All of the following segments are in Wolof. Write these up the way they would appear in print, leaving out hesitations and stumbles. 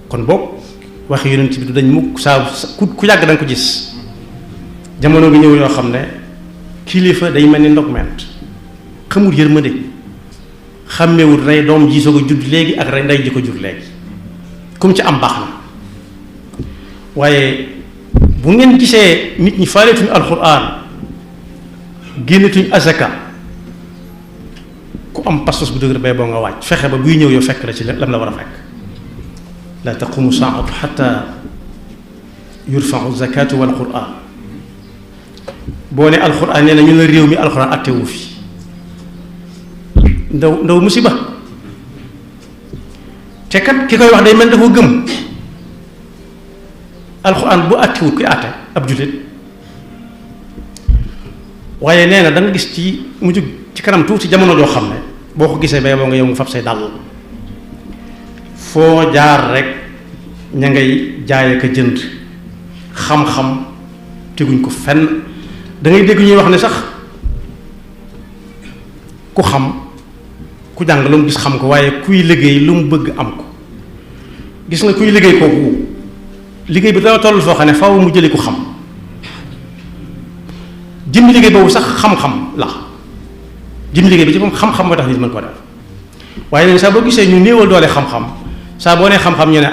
kon boog waxi yonent bi du dañ mukk saa ku yàgg da nga ko gis jamono bi ñëw yoo xam ne kilifa day mel ni ndogment xamul yërmande xàmmewul rey doom ji soog a judd léegi ak rey ndey ji ko jur léegi comme ci am baax na waaye bu ngeen gisee nit ñi faaleetuñu alxuraan génnetuñu asaka ku am pastos bu dëgër bay boo nga wàcc fexe ba buy ñëw yow fekk la ci lam la war a fekk la taqumu saatu xata yurfau zakatu wal quran boo ne alxuraan nee na ñu la réew mi alxuraan attewu fi ndaw musiba te kat ki koy wax day mel dafa gëm alxuraan bu attewut kuy atte ab jullit waaye nee na da nga gis ci mujj ci kanam tuuti jamono joo xam ne boo ko gisee bay boo nga yow nga fab say dàll foo jaar rek ña ngay jaay ak a jënd xam-xam teguñ ko fenn da ngay dégg ñuy wax ne sax ku xam ku jàng lu mu gis xam ko waaye kuy liggéey lu mu bëgg am ko gis nga kuy liggéey kooku liggéey bi dana toll foo xam ne faaw mu jëli ku xam jëmmi liggéey boobu sax xam-xam la jëmmi liggéey bi ci moom xam-xam moo tax nit mën ko def waaye nag saa boo gisee ñu néewal doole xam-xam saa boo nee xam-xam ñu ne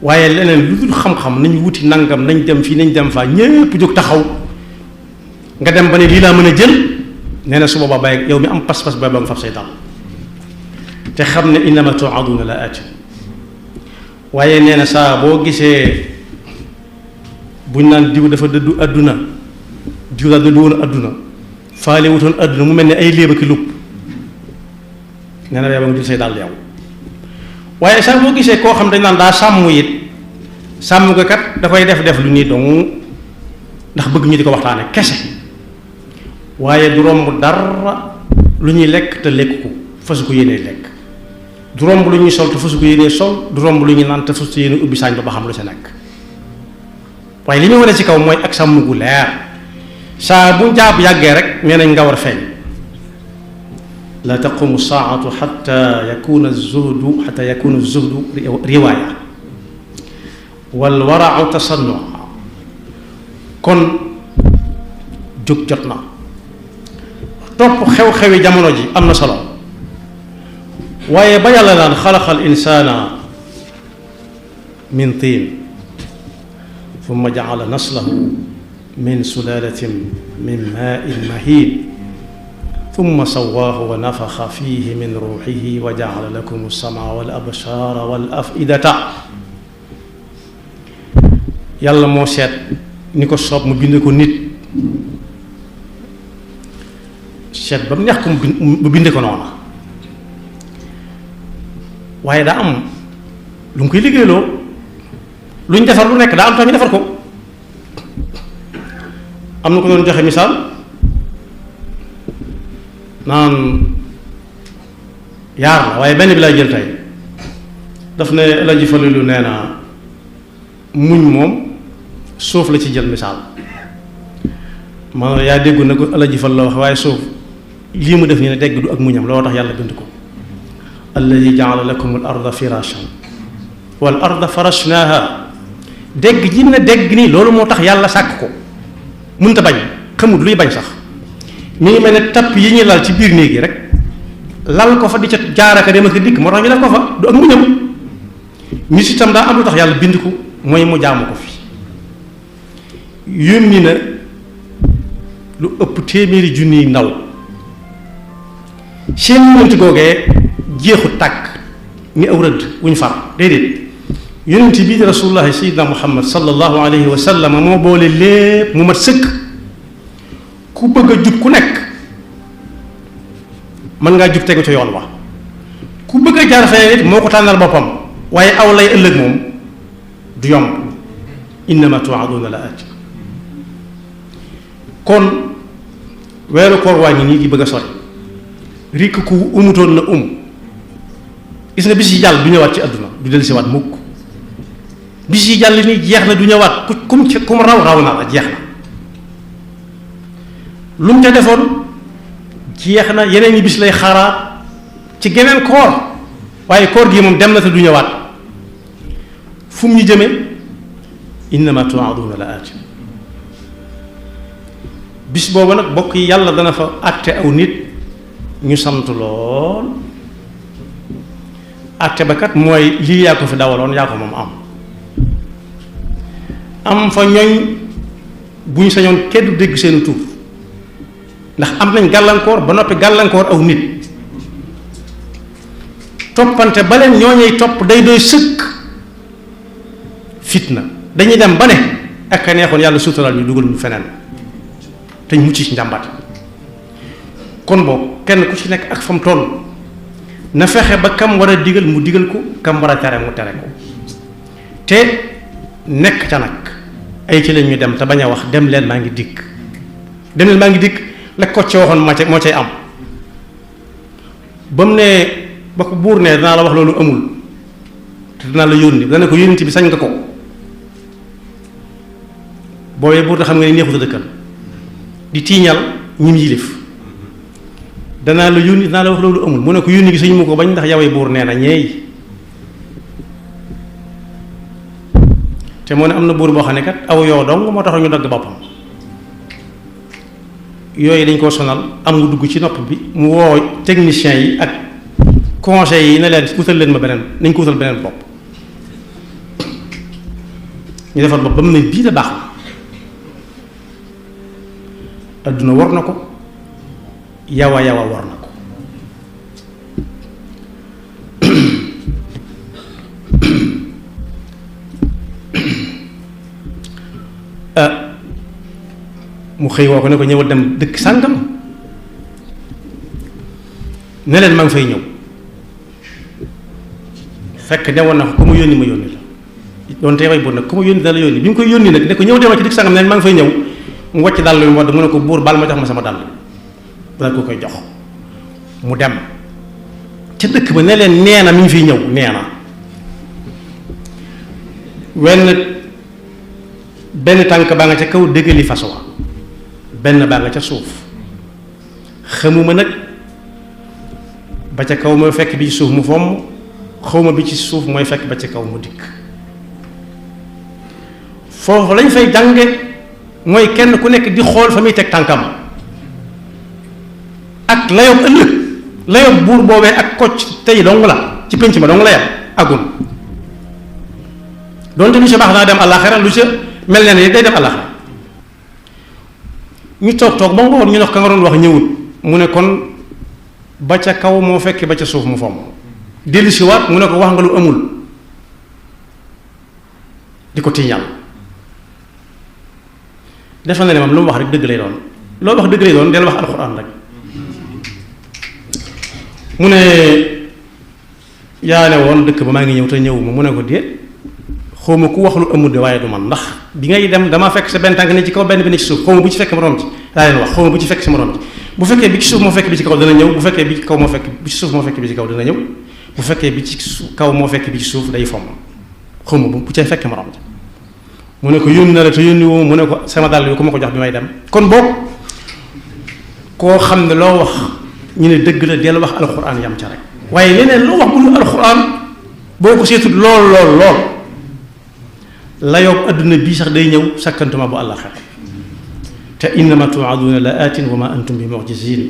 waaye leneen lu dul xam-xam nañ wuti nangam nañ dem fii nañ dem faa ñépp jóg taxaw nga dem ba ne lii laa mën a jël nee na su boobaa bàyyi yow mi am pas-pas ba nga fab say dal te xam ne innama tuaduna la aati waaye nee na saa boo gisee buñ naan diw dafa dëddu adduna diw daal dëddu woon adduna faale wutoon adduna mu mel ne ay léeba ki lupp nee na yow nga jël say dal yow waaye saa boo gisee koo xam dañ naan daa sàmm it sàmm ko kat dafay def lu nii dong ndax bëgg ñu di ko waxtaane kese waaye du romb dara lu ñuy lekk te lekk ko fasu ko yéenee lekk du romb lu ñuy sol te fasu ko yéenee sol du romb lu ñuy naan te fasu ko yéenee ubbi saañ ba xam lu sa nekk waaye li ñu wane ci kaw mooy ak sàmm gu leer saa bu jaab yàggee rek nee nañ nga war feeñ la taqumu saatu xata yakuna zuhdu riwaaya wal warau tasannu kon jóg jot na topp xew-xewi jamono ji am na solo waaye ba yàlla naan xalaqal insaana min tiin thumma ja'ala naslahu min sulalatin min maa'in mahiin thumma sawwaahu wa nafaxa fiihi min ruuxihi wa ja'ala lakum as-sam'a wal absaara wal af'idata yàlla moo seet ni ko soob mu bind ko nit seet ba mu neex ko mu binde ko noona waaye daa am lu mu koy liggéeyloo lu ñu defar lu nekk daa am tax ñu defar ko am na ko doon joxe misaal naan yaar la waaye benn bi lay jël tey daf ne la ji falilu nee na muñ moom suuf la ci jël misaal ma yaa déggu na ko alaji fal la wax waaye suuf lii mu def nii ne dégg du ak muñam looloo tax yàlla bind ko alladi jaala lakum al arda firashan wal arda farashnaha dégg ji ne dégg nii loolu moo tax yàlla sàkk ko mënta bañ xamut luy bañ sax mi ngi mel ne tapp yi ñuy lal ci biir néeg yi rek lal ko fa di ca jaaraka dem ak dikk moo tax ñu def ko fa du ak muñam nit itam daa am lu tax yàlla bind ko mooy mu jaamu ko fi yónni na lu ëpp téeméeri junniy ndaw seen yonent googee jeexu tàkk ni aw rëdd wuñ far déedéet yonent bii di rasulullahi sayyidina muhammad sallallahu alayhi wa sallam moo boole lépp mu mat sëkk ku bëgg a jub ku nekk mën ngaa jub tegu ca yoon wa ku bëgg a jaar fee it moo ko tànnal boppam waaye aw lay ëllëg moom du yomb innama tu'aduna la aati kon weeru koor waa ngi nii di bëgg a sori rikk ku umutoon na gis nga bis yi jàll du ñëwaat ci àdduna du dellusiwaat mukk bis yi jàll nii jeex na du ñëwaat kum raw na la jeex na lu mu ca defoon jeex na yeneen yi bis lay xaaraat ci geneen koor waaye koor gi moom dem na te du ñëwaat fu mu ñu jëme innama tu'aduna la aati bis boobu nag bokk yi yàlla dana fa àtte aw nit ñu sant lool àtte ba kat mooy lii yaa ko fi dawaloon yaa ko moom am fa ñooñ bu ñu sañoon kenn du dégg seen tur ndax am nañ gàllankoor ba noppi gàllankoor aw nit toppante ba leen ñooñuy topp day doy sëkk fitna dañuy dem ba ne ak a neexoon yàlla suutalal ñu dugal ñu feneen te ñu mucc ci njàmbat kon boobu kenn ku ci nekk ak fa mu toll na fexe ba kam war a digal mu digal ko kam war a tere mu tere ko te nekk ca nag ay ci leen ñu dem te bañ a wax dem leen maa ngi dikk dem leen maa ngi dikk la ko ci waxoon moo cay am ba mu ne ba ko buur ne danaa la wax loolu amul te danaa la yónni dana ko yónni bi sañ nga ko boobee buur da xam nga ne neexut a dëkkal di tiiñal ñim yilif danaa la yónni danaa la wax loolu amul mu ne ko yónni gi sañu mu ko bañ ndax yawee buur nee na ñeey te moo ne am na buur boo xam ne kat aw yoo dong moo tax ñu dagg boppam yooyu dañ koo sonal am nga dugg ci nopp bi mu woo techniciens yi ak conseils yi ne leen wutal leen ma beneen nañ ko wutal beneen bopp ñu defal bopp ba mu ne bii da baax la adduna war na ko yawa war na ko mu xëy woo ko ne ko ñëwal dem dëkk sàngam ne leen maa ngi fay ñëw fekk newoon na ko ku ma yónni ma yónni la doon tey way buur nag ku ma yónni dana la yónni bi mu koy yónni nag ne ko ñëw demal ci dëkk sàngam ne leen maa ngi fay ñëw mu wàcc dàll bi mu wadd mu ne ko buur baal ma jox ma sama dàll daal ko koy jox mu dem ca dëkk ba ne leen nee na mi ngi fiy ñëw nee na benn tànk baa nga ca kaw déggali fas wa benn baa nga ca suuf xamuma nag ba ca kaw mooy fekk bi ci suuf mu fomm xawma bi ci suuf mooy fekk ba ca kaw mu dikk foofu lañ fay jànge mooy kenn ku nekk di xool fa muy teg tànkam ak layob ëllëg layob buur boobee ak kocc tey dong la ci pénc ma dong la yam agun doonte lu ca baax dana dem àllaaxira lu ca mel ne day dem àllaaxira ñu toog ba ngoon ñu dox ka nga doon wax ñëwut mu ne kon ba ca kaw moo fekk ba ca suuf mu fomm dellu si waat mu ne ko wax nga lu amul di ko tiiñal defe na ne moom lu mu wax rek dëgg lay doon loolu wax dëgg lay doon del wax alxuraan rek mu ne yaa ne woon dëkk ba maa ngi ñëw te ñëwuma mu ne ko déet xawma ku wax lu amul de waaye du man ndax bi ngay dem damaa fekk sa benn tànk ne ci kaw benn bi ne ci suuf xawma bu ci fekk morom ci laa leen wax xawma bu ci fekk si morom ci bu fekkee bi ci suuf moo fekk bi ci kaw dana ñëw bu fekkee bi ci kaw moo fekk bi ci suuf moo fekk bi ci kaw dana ñëw bu fekkee bi ci kaw moo fekk bi ci suuf day fomm xawma bu ca fekk morom ci mu ne ko yónni na la te yónni woo mu ne ko sama dàll bi ku ma ko jox bi may dem kon boog koo xam ne loo wax ñu ne dëgg la del wax alxuraan yam ca rek waaye leneen loo wax bu dul alxuraan boo ko seetut lool la yóbbu adduna bii sax day ñëw sakkantuma bu àllaxira te innama tu'aduna la atin wa ma antum bi mu'jizin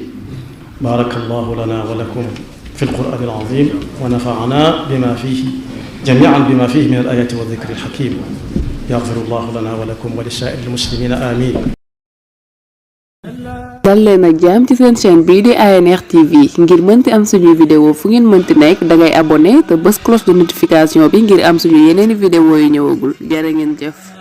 barakallahu lana wa lakum fi alquran alazim wa nafa'ana bima fihi jami'an bima fihi min alayati wa dhikri alhakim yaghfiru llahu lana wa lakum wa li sa'iril muslimina amin. dal leen ak jàmm ci seen chaîne bii di ANR TV ngir mënti am suñuy vidéo fu ngeen mënti nekk dangay abonné te bës cloche de notification bi ngir am suñu yeneeni vidéo yu ñëwagul jërë ngeen jëf.